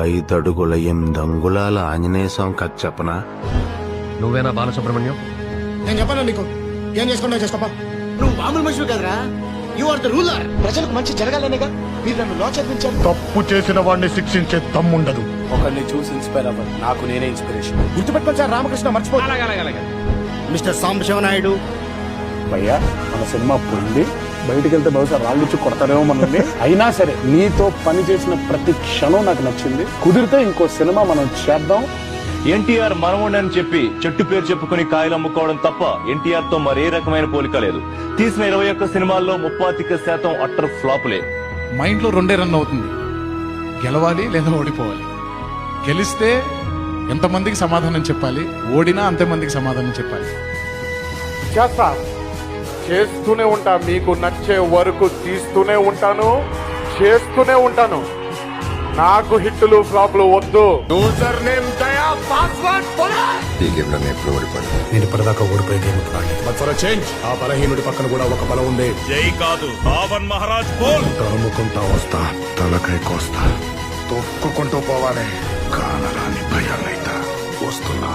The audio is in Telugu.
5 అడుగుల 8 అంగుళాల ఆంజనేయ స్వామి కథ చెప్పనా? నువ్వేనా బాలసుబ్రహ్మణ్యం? నేను చెప్పాను నీకు, ఏం చేసుకుంటా చేసుకోపా. నువ్వు మామూలు మనుషులు కదరా, యు ఆర్ ద రూలర్. ప్రజలకు మంచి జరగాలనేగా మీరు నన్ను లా చదివించారు. తప్పు చేసిన వాడిని శిక్షించే దమ్ముండదు. ఒకరిని చూసి ఇన్స్పైర్ అవ్వాలి, నాకు నేనే ఇన్స్పిరేషన్. గుర్తుపెట్టుకోండి సార్, రామకృష్ణ మర్చిపో. మిస్టర్ సాంబశివనాయుడు. భయ్యా, మన సినిమా పోయింది, బయటికి వెళ్తే బహుశా రాళ్ళిచ్చి కొడతారేమో మనల్ని. అయినా సరే నీతో పని చేసిన ప్రతి క్షణం నాకు నచ్చింది. కుదిరితే ఇంకో సినిమా మనం చేద్దాం. ఎన్టీఆర్ మనవుడు అని చెప్పి చెట్టు పేరు చెప్పుకుని కాయలు అమ్ముకోవడం తప్ప ఎన్టీఆర్ తో మరే రకమైన పోలిక లేదు. తీసిన 21 సినిమాల్లో 35% అట్టర్ ఫ్లాపులే. మైండ్ లో 2 రన్ అవుతుంది, గెలవాలి లేదా ఓడిపోవాలి. గెలిస్తే ఎంతమందికి సమాధానం చెప్పాలి, ఓడినా అంతమందికి సమాధానం చెప్పాలి. చేస్తా, చేస్తూనే ఉంటా. మీకు నచ్చే వరకు తీస్తూనే ఉంటాను, చేస్తూనే ఉంటాను. నాకు హిట్టులు ఫ్లాప్లు వద్దు. యూజర్ నేమ్ దయా, పాస్వర్డ్ ఈ గేమ్ లో ఎప్పుడు ఓడిపోయాను. నేను ఇప్పటిదాకా ఓడిపోయే game Audi. But for change, ఆ బలహీనుడి పక్కన కూడా ఒక బలం ఉంది. జై కాదు, రావణ్ మహారాజ్ బోల్. తరుముకుంటా వస్తా, తలకై కోస్తా, తొక్కుకుంటూ పోవాలి. కానరాని భయాలైతా వస్తున్నా.